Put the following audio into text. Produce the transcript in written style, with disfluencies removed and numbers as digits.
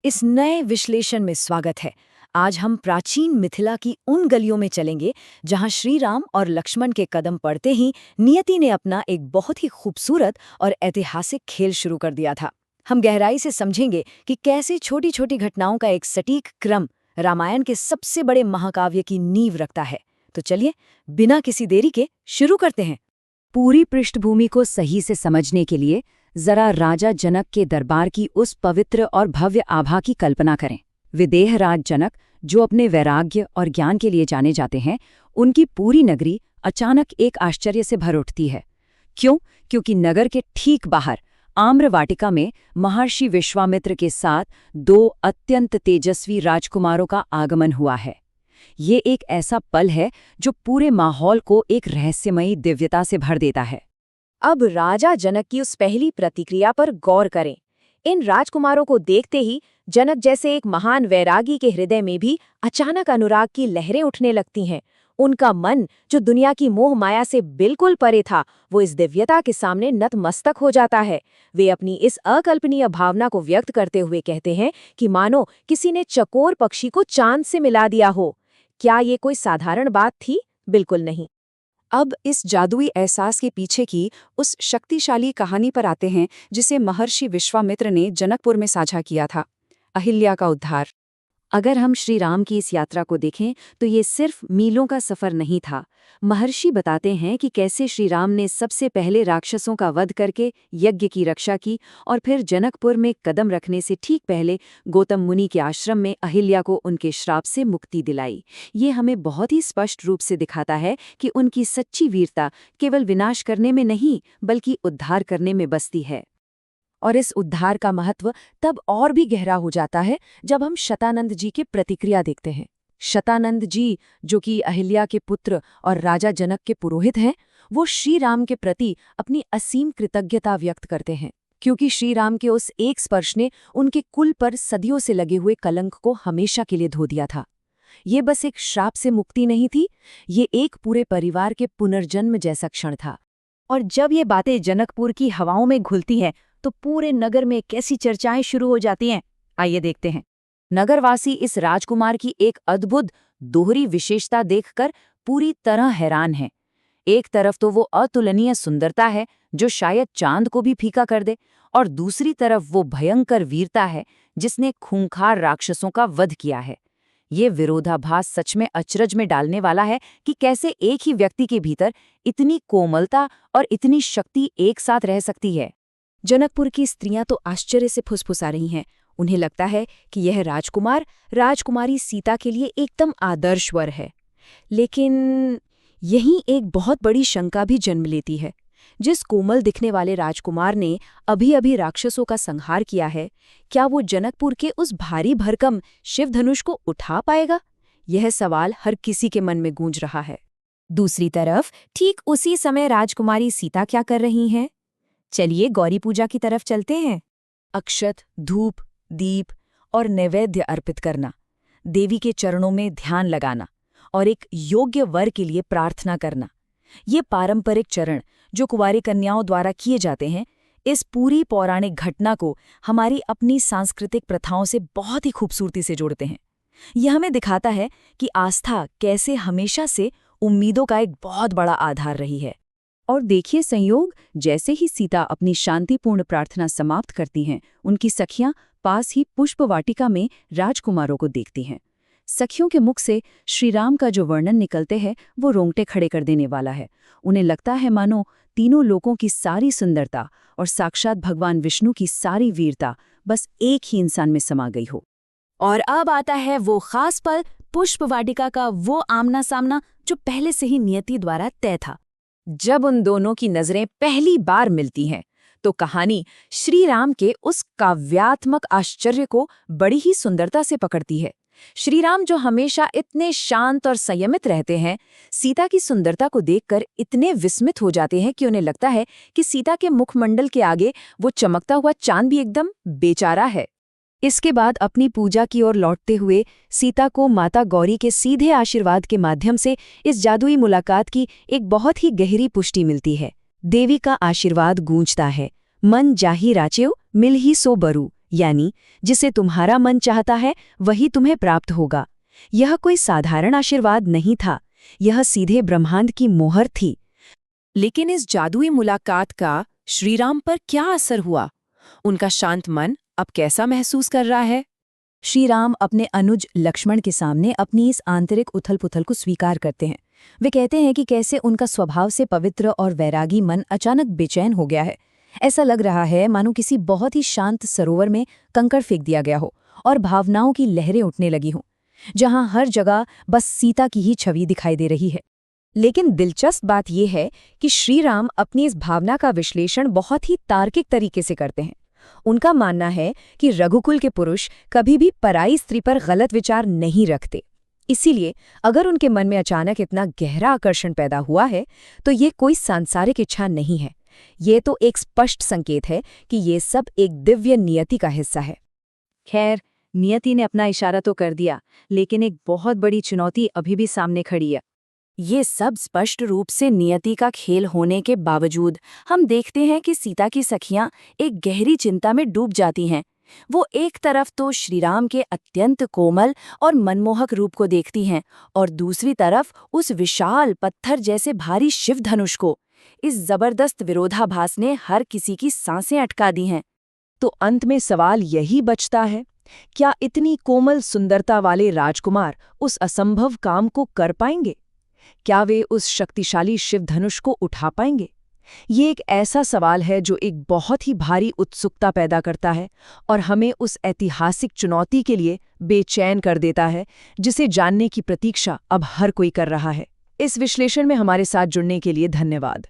इस नए विश्लेषण में स्वागत है। आज हम प्राचीन मिथिला की उन गलियों में चलेंगे जहां श्री राम और लक्ष्मण के कदम पड़ते ही नियति ने अपना एक बहुत ही खूबसूरत और ऐतिहासिक खेल शुरू कर दिया था। हम गहराई से समझेंगे कि कैसे छोटी छोटी घटनाओं का एक सटीक क्रम रामायण के सबसे बड़े महाकाव्य की नींव रखता है। तो चलिए, बिना किसी देरी के शुरू करते हैं। पूरी पृष्ठभूमि को सही से समझने के लिए जरा राजा जनक के दरबार की उस पवित्र और भव्य आभा की कल्पना करें। विदेहराज जनक, जो अपने वैराग्य और ज्ञान के लिए जाने जाते हैं, उनकी पूरी नगरी अचानक एक आश्चर्य से भर उठती है। क्यों? क्योंकि नगर के ठीक बाहर आम्र वाटिका में महर्षि विश्वामित्र के साथ दो अत्यंत तेजस्वी राजकुमारों का आगमन हुआ है। ये एक ऐसा पल है जो पूरे माहौल को एक रहस्यमयी दिव्यता से भर देता है। अब राजा जनक की उस पहली प्रतिक्रिया पर गौर करें। इन राजकुमारों को देखते ही जनक जैसे एक महान वैरागी के हृदय में भी अचानक अनुराग की लहरें उठने लगती हैं। उनका मन, जो दुनिया की मोह माया से बिल्कुल परे था, वो इस दिव्यता के सामने नतमस्तक हो जाता है। वे अपनी इस अकल्पनीय भावना को व्यक्त करते हुए कहते हैं कि मानो किसी ने चकोर पक्षी को चांद से मिला दिया हो। क्या ये कोई साधारण बात थी? बिल्कुल नहीं। अब इस जादुई एहसास के पीछे की उस शक्तिशाली कहानी पर आते हैं जिसे महर्षि विश्वामित्र ने जनकपुर में साझा किया था, अहिल्या का उद्धार। अगर हम श्री राम की इस यात्रा को देखें तो ये सिर्फ मीलों का सफर नहीं था। महर्षि बताते हैं कि कैसे श्री राम ने सबसे पहले राक्षसों का वध करके यज्ञ की रक्षा की और फिर जनकपुर में कदम रखने से ठीक पहले गौतम मुनि के आश्रम में अहिल्या को उनके श्राप से मुक्ति दिलाई। ये हमें बहुत ही स्पष्ट रूप से दिखाता है कि उनकी सच्ची वीरता केवल विनाश करने में नहीं बल्कि उद्धार करने में बसती है। और इस उद्धार का महत्व तब और भी गहरा हो जाता है जब हम शतानंद जी की प्रतिक्रिया देखते हैं। शतानंद जी, जो कि अहिल्या के पुत्र और राजा जनक के पुरोहित हैं, वो श्री राम के प्रति अपनी असीम कृतज्ञता व्यक्त करते हैं, क्योंकि श्री राम के उस एक स्पर्श ने उनके कुल पर सदियों से लगे हुए कलंक को हमेशा के लिए धो दिया था। ये बस एक श्राप से मुक्ति नहीं थी, ये एक पूरे परिवार के पुनर्जन्म जैसा क्षण था। और जब ये बातें जनकपुर की हवाओं में घुलती हैं तो पूरे नगर में कैसी चर्चाएं शुरू हो जाती हैं। आइए देखते हैं। नगरवासी इस राजकुमार की एक अद्भुत दोहरी विशेषता देखकर पूरी तरह हैरान हैं। एक तरफ तो वो अतुलनीय सुंदरता है जो शायद चांद को भी फीका कर दे, और दूसरी तरफ वो भयंकर वीरता है जिसने खूंखार राक्षसों का वध किया है। ये विरोधाभास सच में अचरज में डालने वाला है कि कैसे एक ही व्यक्ति के भीतर इतनी कोमलता और इतनी शक्ति एक साथ रह सकती है। जनकपुर की स्त्रियां तो आश्चर्य से फुसफुसा रही हैं। उन्हें लगता है कि यह राजकुमार राजकुमारी सीता के लिए एकदम आदर्श वर है। लेकिन यहीं एक बहुत बड़ी शंका भी जन्म लेती है। जिस कोमल दिखने वाले राजकुमार ने अभी अभी राक्षसों का संहार किया है, क्या वो जनकपुर के उस भारी भरकम शिवधनुष को उठा पाएगा? यह सवाल हर किसी के मन में गूंज रहा है। दूसरी तरफ ठीक उसी समय राजकुमारी सीता क्या कर रही हैं? चलिए गौरी पूजा की तरफ चलते हैं। अक्षत, धूप, दीप और नैवेद्य अर्पित करना, देवी के चरणों में ध्यान लगाना और एक योग्य वर के लिए प्रार्थना करना, ये पारंपरिक चरण जो कुंवारी कन्याओं द्वारा किए जाते हैं, इस पूरी पौराणिक घटना को हमारी अपनी सांस्कृतिक प्रथाओं से बहुत ही खूबसूरती से जोड़ते हैं। यह हमें दिखाता है कि आस्था कैसे हमेशा से उम्मीदों का एक बहुत बड़ा आधार रही है। और देखिए संयोग, जैसे ही सीता अपनी शांतिपूर्ण प्रार्थना समाप्त करती हैं, उनकी सखियां पास ही पुष्प वाटिका में राजकुमारों को देखती हैं। सखियों के मुख से श्रीराम का जो वर्णन निकलते हैं वो रोंगटे खड़े कर देने वाला है। उन्हें लगता है मानो तीनों लोकों की सारी सुंदरता और साक्षात भगवान विष्णु की सारी वीरता बस एक ही इंसान में समा गई हो। और अब आता है वो खास पल, पुष्प वाटिका का वो आमना सामना जो पहले से ही नियति द्वारा तय था। जब उन दोनों की नजरें पहली बार मिलती हैं तो कहानी श्री राम के उस काव्यात्मक आश्चर्य को बड़ी ही सुंदरता से पकड़ती है। श्री राम, जो हमेशा इतने शांत और संयमित रहते हैं, सीता की सुंदरता को देखकर इतने विस्मित हो जाते हैं कि उन्हें लगता है कि सीता के मुखमंडल के आगे वो चमकता हुआ चांद भी एकदम बेचारा है। इसके बाद अपनी पूजा की ओर लौटते हुए सीता को माता गौरी के सीधे आशीर्वाद के माध्यम से इस जादुई मुलाकात की एक बहुत ही गहरी पुष्टि मिलती है। देवी का आशीर्वाद गूंजता है, मन जाहि राचेउ मिल ही सो बरू, यानी जिसे तुम्हारा मन चाहता है वही तुम्हें प्राप्त होगा। यह कोई साधारण आशीर्वाद नहीं था, यह सीधे ब्रह्मांड की मोहर थी। लेकिन इस जादुई मुलाकात का श्रीराम पर क्या असर हुआ? उनका शांत मन अब कैसा महसूस कर रहा है? श्री राम अपने अनुज लक्ष्मण के सामने अपनी इस आंतरिक उथल-पुथल को स्वीकार करते हैं। वे कहते हैं कि कैसे उनका स्वभाव से पवित्र और वैरागी मन अचानक बेचैन हो गया है। ऐसा लग रहा है मानो किसी बहुत ही शांत सरोवर में कंकड़ फेंक दिया गया हो और भावनाओं की लहरें उठने लगी हों, जहां हर जगह बस सीता की ही छवि दिखाई दे रही है। लेकिन दिलचस्प बात यह है कि श्री राम अपनी इस भावना का विश्लेषण बहुत ही तार्किक तरीके से करते हैं। उनका मानना है कि रघुकुल के पुरुष कभी भी पराई स्त्री पर गलत विचार नहीं रखते। इसीलिए अगर उनके मन में अचानक इतना गहरा आकर्षण पैदा हुआ है तो ये कोई सांसारिक इच्छा नहीं है, ये तो एक स्पष्ट संकेत है कि ये सब एक दिव्य नियति का हिस्सा है। खैर, नियति ने अपना इशारा तो कर दिया, लेकिन एक बहुत बड़ी चुनौती अभी भी सामने खड़ी है। ये सब स्पष्ट रूप से नियति का खेल होने के बावजूद हम देखते हैं कि सीता की सखियां एक गहरी चिंता में डूब जाती हैं। वो एक तरफ तो श्रीराम के अत्यंत कोमल और मनमोहक रूप को देखती हैं और दूसरी तरफ उस विशाल पत्थर जैसे भारी शिव धनुष को। इस जबरदस्त विरोधाभास ने हर किसी की सांसें अटका दी हैं। तो अंत में सवाल यही बचता है, क्या इतनी कोमल सुंदरता वाले राजकुमार उस असंभव काम को कर पाएंगे? क्या वे उस शक्तिशाली शिव धनुष को उठा पाएंगे? ये एक ऐसा सवाल है जो एक बहुत ही भारी उत्सुकता पैदा करता है और हमें उस ऐतिहासिक चुनौती के लिए बेचैन कर देता है जिसे जानने की प्रतीक्षा अब हर कोई कर रहा है। इस विश्लेषण में हमारे साथ जुड़ने के लिए धन्यवाद।